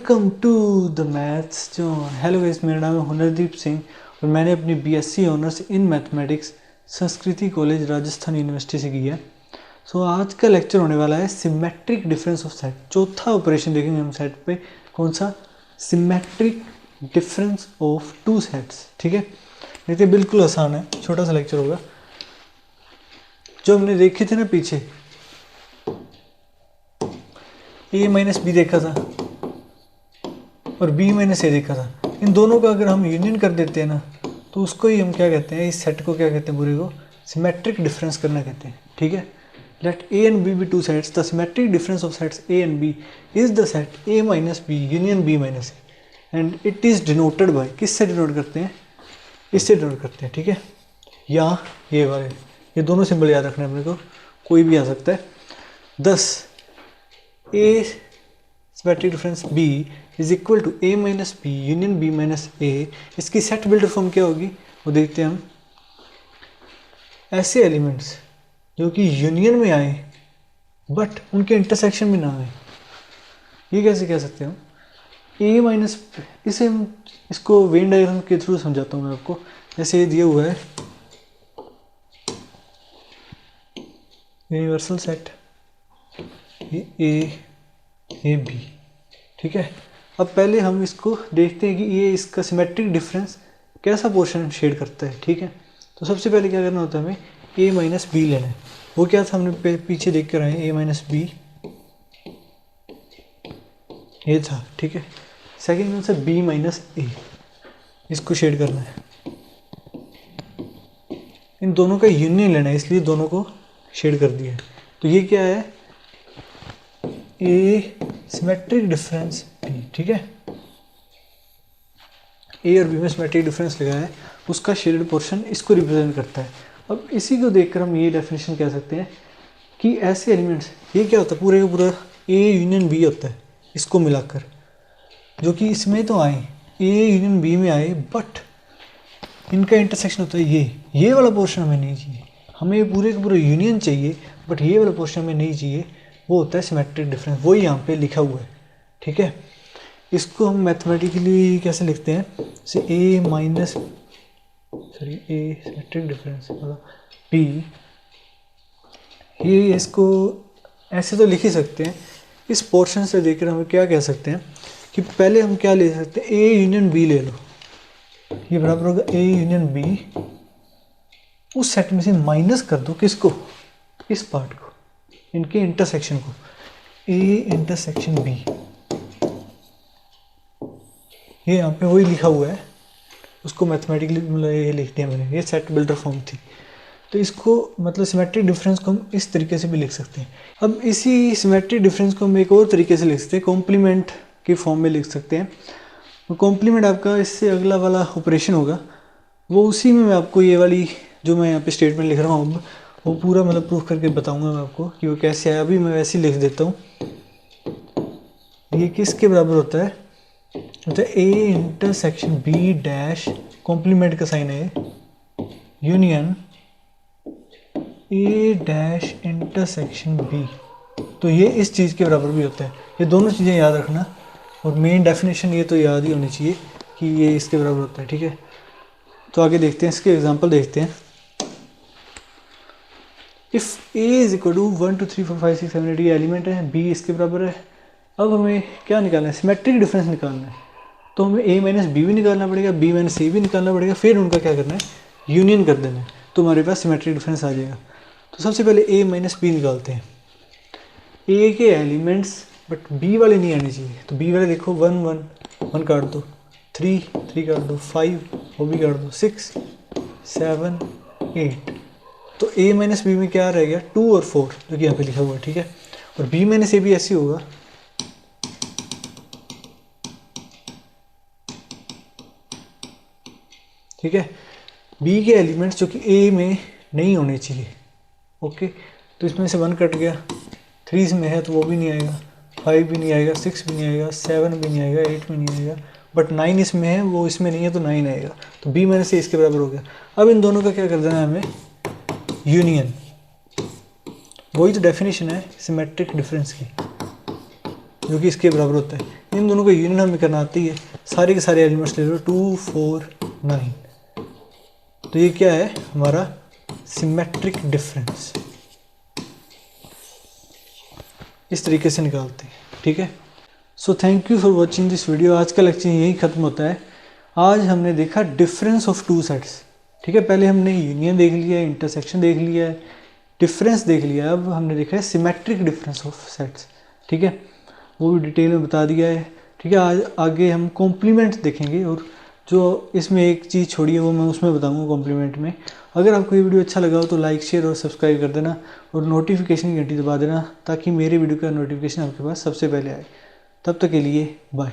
Welcome to the maths जो hello guys, मेरा नाम है हुनरदीप सिंह और मैंने अपनी बीएससी ऑनर्स इन मैथमेटिक्स संस्कृति कॉलेज राजस्थान यूनिवर्सिटी से की है। सो आज का लेक्चर होने वाला है सिमेट्रिक डिफरेंस ऑफ सेट। चौथा ऑपरेशन देखेंगे हम सेट पे, कौन सा? Symmetric difference of two sets. ठीक है, देखते बिल्कुल आसान है, छोटा सा लेक्चर होगा। जो हमने देखे थे ना पीछे, ए माइनस बी देखा था और बी माइनस ए देखा था। इन दोनों का अगर हम यूनियन कर देते हैं ना, तो उसको ही हम क्या कहते हैं, इस सेट को क्या कहते हैं, पूरे को सिमेट्रिक डिफरेंस करना कहते हैं। ठीक है, let A and B be two sets, the symmetric difference of sets A and B is the set A minus B union B minus A and it is denoted by, किससे denote करते हैं? इससे denote करते हैं। ठीक है, या ये वाले, ये दोनों सिंबल याद रखना है अपने को, कोई भी आ सकता है। 10 A symmetric difference B is equal to A minus B union B minus A। इसकी सेट बिल्डर फॉर्म क्या होगी वो देखते हैं हम। ऐसे एलिमेंट्स जो कि यूनियन में आए बट उनके इंटरसेक्शन में ना आए, ये कैसे कह सकते हैं हम? A माइनस, इसे हम इसको वेन डायग्राम के थ्रू समझाता हूँ मैं आपको। जैसे ये दिया हुआ है यूनिवर्सल सेट ए बी। ठीक है, अब पहले हम इसको देखते हैं कि ये इसका सिमेट्रिक डिफरेंस कैसा पोर्शन शेड करता है। ठीक है, तो सबसे पहले क्या करना होता है, हमें ए माइनस बी लेना है। वो क्या था, हमने पीछे देख कर आए, ए माइनस बी ये था। ठीक है, सेकेंड कौन सा? बी माइनस ए, इसको शेड करना है। इन दोनों का यूनियन लेना है, इसलिए दोनों को शेड कर दिया है। तो ये क्या है? ए सिमेट्रिक डिफरेंस बी। ठीक है, ए और बी में सिमेट्रिक डिफरेंस लगा है, उसका शेडेड पोर्शन इसको रिप्रेजेंट करता है। अब इसी को देखकर हम ये डेफिनेशन कह सकते हैं कि ऐसे एलिमेंट्स, ये क्या होता है, पूरे का पूरा ए यूनियन बी होता है इसको मिलाकर, जो कि इसमें तो आए, ए यूनियन बी में आए, बट इनका इंटरसेक्शन होता है ये वाला पोर्शन हमें नहीं चाहिए। हमें पूरे का पूरा यूनियन चाहिए, बट ये वाला पोर्शन हमें नहीं चाहिए। वो होता है सिमेट्रिक डिफरेंस, वही यहाँ पे लिखा हुआ है। ठीक है, इसको हम मैथमेटिकली कैसे लिखते हैं? से ए माइनस ए सिमेट्रिक डिफरेंस मतलब बी, ये इसको ऐसे तो लिख ही सकते हैं। इस पोर्शन से देखकर हम क्या कह सकते हैं कि पहले हम क्या ले सकते हैं, ए यूनियन बी ले लो, ये बराबर होगा ए यूनियन बी। उस सेट में से माइनस कर दो किसको? इस पार्ट को, इनके इंटरसेक्शन को, ए इंटरसेक्शन बी। ये यहाँ पे वही लिखा हुआ है, उसको मैथमेटिकली मतलब ये लिख दिया मैंने, ये सेट बिल्डर फॉर्म थी। तो इसको मतलब सिमेट्रिक डिफरेंस को हम इस तरीके से भी लिख सकते हैं। अब इसी सिमेट्रिक डिफरेंस को हम एक और तरीके से लिख सकते हैं, कॉम्प्लीमेंट की फॉर्म में लिख सकते हैं। कॉम्प्लीमेंट आपका इससे अगला वाला ऑपरेशन होगा, वो उसी में मैं आपको ये वाली जो मैं यहाँ पे स्टेटमेंट लिख रहा हूँ वो पूरा मतलब प्रूफ करके बताऊंगा मैं आपको कि वो कैसे है। अभी मैं वैसे ही लिख देता हूँ। ये किसके बराबर होता है? होता है A intersection B dash, complement का साइन है union A dash intersection B. तो ये इस चीज़ के बराबर भी होता है। ये दोनों चीज़ें याद रखना, और मेन डेफिनेशन ये तो याद ही होनी चाहिए कि ये इसके बराबर होता है। ठीक है, तो आगे देखते हैं, इसके एग्जांपल देखते हैं। If A is equal to 1 2 3 4 5 6 7 8, ये एलिमेंट है, बी इसके बराबर है। अब हमें क्या निकालना है? सिमेट्रिक डिफरेंस निकालना है। तो हमें ए माइनस बी भी निकालना पड़ेगा, बी माइनस ए भी निकालना पड़ेगा, फिर उनका क्या करना है? यूनियन कर देना है, तो हमारे पास सिमेट्रिक डिफरेंस आ जाएगा। तो सबसे पहले ए माइनस बी निकालते हैं। ए के एलिमेंट्स बट बी वाले नहीं आने चाहिए, तो बी वाले देखो 1 1 1 काट दो, 3 3 काट दो, 5 वो भी काट दो, 6 7 8। तो ए माइनस बी में क्या रहेगा? 2 और 4 जो कि यहाँ पे लिखा हुआ है। ठीक है, और बी माइनस ए भी ऐसे होगा। ठीक है, बी के एलिमेंट्स जो कि ए में नहीं होने चाहिए। ओके, तो इसमें से 1 कट गया, 3 इसमें है तो वो भी नहीं आएगा, 5 भी नहीं आएगा, 6 भी नहीं आएगा, 7 भी नहीं आएगा, 8 भी नहीं आएगा, बट 9 इसमें है, वो इसमें नहीं है तो 9 आएगा। तो बी माइनस ए इसके बराबर हो गया। अब इन दोनों का क्या कर देना है हमें? यूनियन। वही तो डेफिनेशन है सिमेट्रिक डिफरेंस की। जो कि इसके बराबर होता है। इन दोनों को यूनियन हमें करना आती है। सारे के सारे एलिमेंट्स ले लो, 2 4 9। तो ये क्या है हमारा सिमेट्रिक डिफरेंस। इस तरीके से निकालते हैं, ठीक है। So thank you for watching this video. आज का लेक्चर यही खत्म होता है। आज हमने देखा डिफरेंस ऑफ टू सेट्स, ठीक है। पहले हमने यूनियन देख लिया, इंटरसेक्शन देख लिया, डिफरेंस देख लिया। अब हमने देखा है सिमेट्रिक डिफरेंस ऑफ सेट्स, ठीक है। वो भी डिटेल में बता दिया है, ठीक है। आज आगे हम कॉम्प्लीमेंट देखेंगे, और जो इसमें एक चीज़ छोड़ी है वो मैं उसमें बताऊंगा कॉम्प्लीमेंट में। अगर आपको ये वीडियो अच्छा लगा हो तो लाइक शेयर और सब्सक्राइब कर देना, और नोटिफिकेशन की घंटी दबा देना, ताकि मेरे वीडियो का नोटिफिकेशन आपके पास सबसे पहले आए। तब तक के लिए बाय।